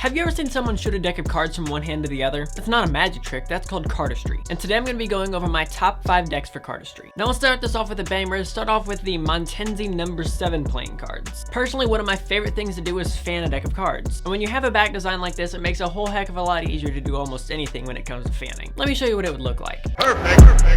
Have you ever seen someone shoot a deck of cards from one hand to the other? It's not a magic trick, that's called cardistry. And today I'm going to be going over my top 5 decks for cardistry. Now we'll start this off with a bang. We're going to start off with the Montenzi number 7 playing cards. Personally, one of my favorite things to do is fan a deck of cards. And when you have a back design like this, it makes a whole heck of a lot easier to do almost anything when it comes to fanning. Let me show you what it would look like. Perfect.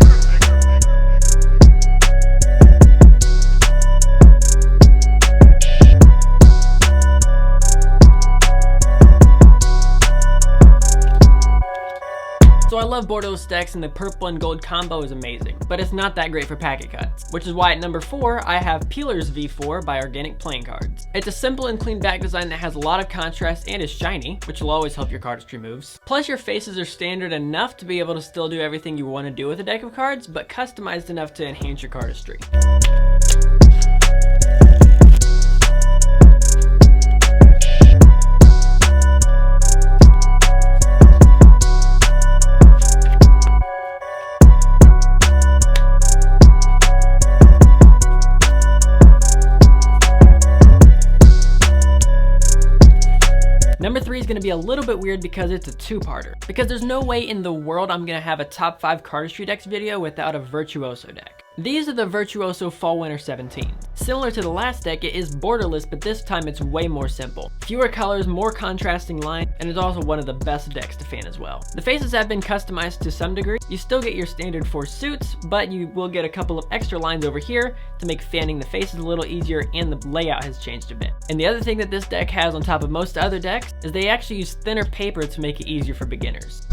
So I love borderless decks and the purple and gold combo is amazing, but it's not that great for packet cuts, which is why at number 4 I have Peeler's V4 by Organic Playing Cards. It's a simple and clean back design that has a lot of contrast and is shiny, which will always help your cardistry moves. Plus your faces are standard enough to be able to still do everything you want to do with a deck of cards, but customized enough to enhance your cardistry. Number 3 is going to be a little bit weird because it's a two-parter. Because there's no way in the world I'm going to have a top 5 cardistry decks video without a Virtuoso deck. These are the Virtuoso Fall Winter 17. Similar to the last deck, it is borderless, but this time it's way more simple. Fewer colors, more contrasting lines, and it's also one of the best decks to fan as well. The faces have been customized to some degree. You still get your standard 4 suits, but you will get a couple of extra lines over here to make fanning the faces a little easier, and the layout has changed a bit. And the other thing that this deck has on top of most other decks is they actually use thinner paper to make it easier for beginners.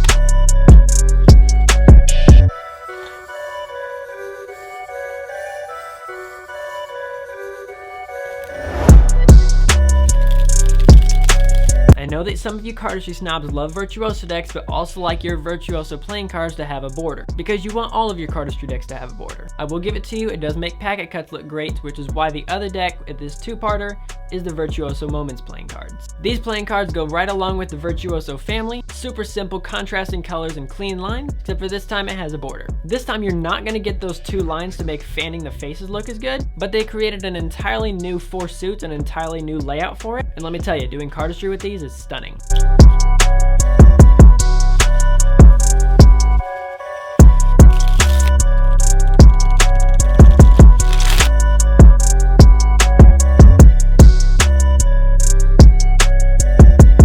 I know that some of you cardistry snobs love Virtuoso decks, but also like your Virtuoso playing cards to have a border, because you want all of your cardistry decks to have a border. I will give it to you, it does make packet cuts look great, which is why the other deck with this two-parter is the Virtuoso Moments playing cards. These playing cards go right along with the Virtuoso family, super simple contrasting colors and clean lines, except for this time it has a border. This time you're not going to get those 2 lines to make fanning the faces look as good, but they created an entirely new 4 suits, an entirely new layout for it, and let me tell you, doing cardistry with these is stunning.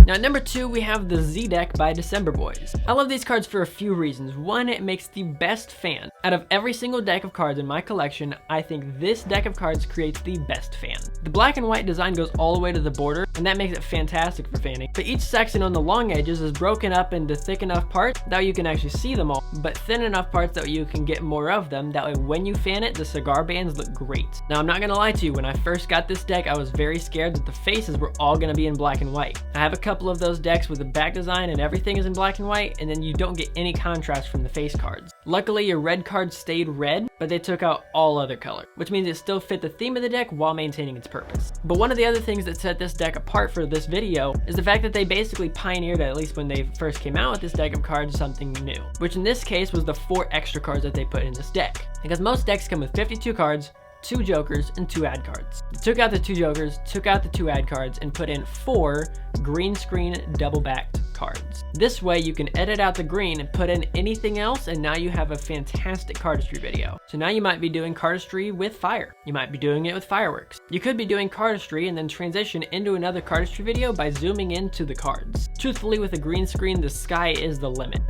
Now at number 2 we have the Z deck by December Boys. I love these cards for a few reasons. One, it makes the best fan. Out of every single deck of cards in my collection, I think this deck of cards creates the best fan. The black and white design goes all the way to the border, and that makes it fantastic for fanning. But each section on the long edges is broken up into thick enough parts that you can actually see them all, but thin enough parts that you can get more of them. That way when you fan it, the cigar bands look great. Now I'm not gonna lie to you, when I first got this deck, I was very scared that the faces were all gonna be in black and white. I have a couple of those decks with the back design and everything is in black and white, and then you don't get any contrast from the face cards. Luckily your red cards stayed red, but they took out all other color, which means it still fit the theme of the deck while maintaining its purpose. But one of the other things that set this deck apart for this video is the fact that they basically pioneered, at least when they first came out with this deck of cards, something new, which in this case was the 4 extra cards that they put in this deck. Because most decks come with 52 cards, 2 jokers, and 2 ad cards. They took out the 2 jokers, took out the 2 ad cards, and put in 4 green screen double-backed cards. This way you can edit out the green and put in anything else, and now you have a fantastic cardistry video. So now you might be doing cardistry with fire. You might be doing it with fireworks. You could be doing cardistry and then transition into another cardistry video by zooming into the cards. Truthfully, with a green screen, the sky is the limit.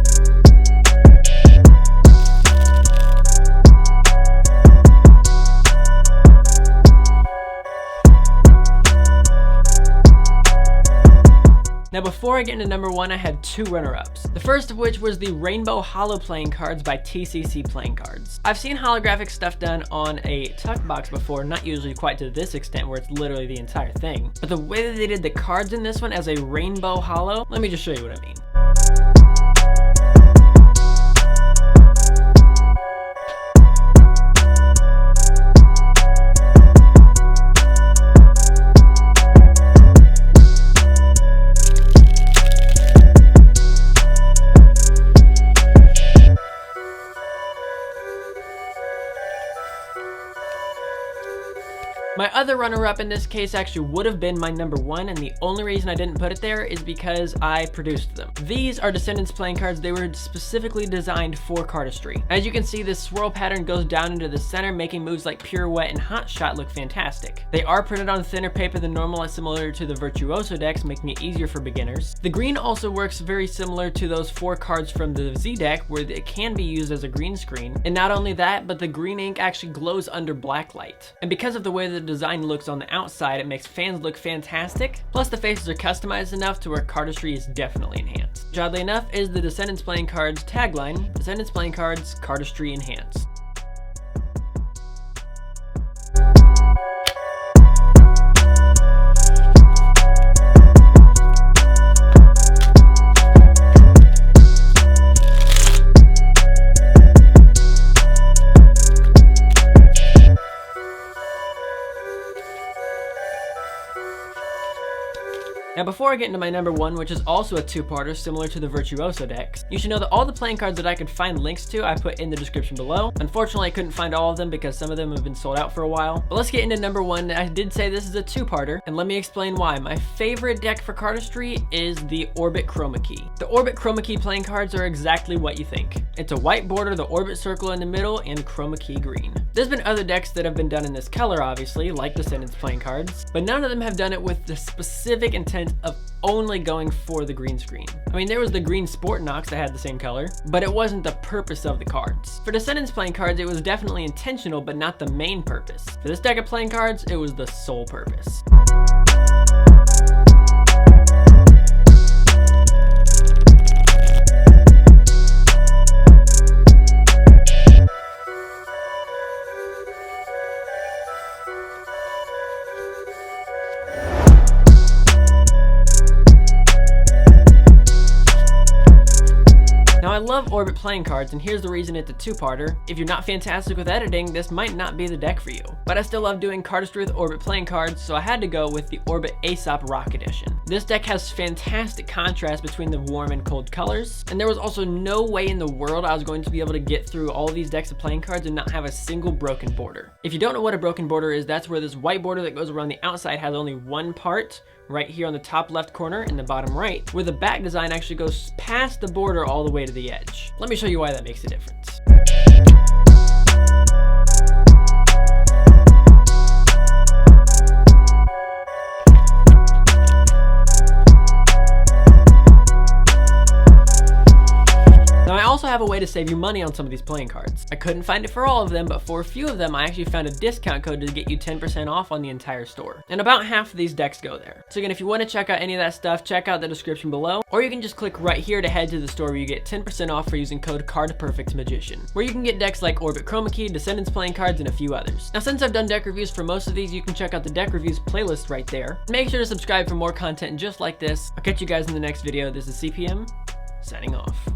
Now before I get into number 1, I had 2 runner-ups. The first of which was the Rainbow Holo playing cards by TCC Playing Cards. I've seen holographic stuff done on a tuck box before, not usually quite to this extent where it's literally the entire thing. But the way that they did the cards in this one as a Rainbow Holo, let me just show you what I mean. My other runner-up in this case actually would have been my number 1, and the only reason I didn't put it there is because I produced them. These are Descendents playing cards. They were specifically designed for Cardistry. As you can see, this swirl pattern goes down into the center, making moves like Pirouette and Hot Shot look fantastic. They are printed on thinner paper than normal, similar to the Virtuoso decks, making it easier for beginners. The green also works very similar to those 4 cards from the Z deck, where it can be used as a green screen. And not only that, but the green ink actually glows under black light. And because of the way the design looks on the outside, it makes fans look fantastic. Plus the faces are customized enough to where Cardistry is definitely enhanced. Which oddly enough is the Descendents playing cards tagline, Descendents playing cards, Cardistry enhanced. Now before I get into my number 1, which is also a 2-parter similar to the Virtuoso decks, you should know that all the playing cards that I could find links to I put in the description below. Unfortunately, I couldn't find all of them because some of them have been sold out for a while. But let's get into number 1. I did say this is a 2-parter, and let me explain why. My favorite deck for Cardistry is the Orbit Chroma Key. The Orbit Chroma Key playing cards are exactly what you think. It's a white border, the orbit circle in the middle, and Chroma Key green. There's been other decks that have been done in this color, obviously, like Descendents playing cards, but none of them have done it with the specific intent of only going for the green screen. I mean, there was the green Sport Nox that had the same color, but it wasn't the purpose of the cards. For Descendents playing cards, it was definitely intentional, but not the main purpose. For this deck of playing cards, it was the sole purpose. Now I love Orbit playing cards, and here's the reason it's a 2-parter. If you're not fantastic with editing, this might not be the deck for you. But I still love doing Cardistry with Orbit playing cards, so I had to go with the Orbit Aesop Rock Edition. This deck has fantastic contrast between the warm and cold colors, and there was also no way in the world I was going to be able to get through all these decks of playing cards and not have a single broken border. If you don't know what a broken border is, that's where this white border that goes around the outside has only one part, right here on the top left corner and the bottom right, where the back design actually goes past the border all the way to the edge. Let me show you why that makes a difference. Now I also have a way to save you money on some of these playing cards. I couldn't find it for all of them, but for a few of them I actually found a discount code to get you 10% off on the entire store. And about half of these decks go there. So again, if you want to check out any of that stuff, check out the description below, or you can just click right here to head to the store where you get 10% off for using code CardPerfectMagician, where you can get decks like Orbit Chroma Key, Descendents playing cards, and a few others. Now since I've done deck reviews for most of these, you can check out the deck reviews playlist right there. Make sure to subscribe for more content just like this. I'll catch you guys in the next video. This is CPM, signing off.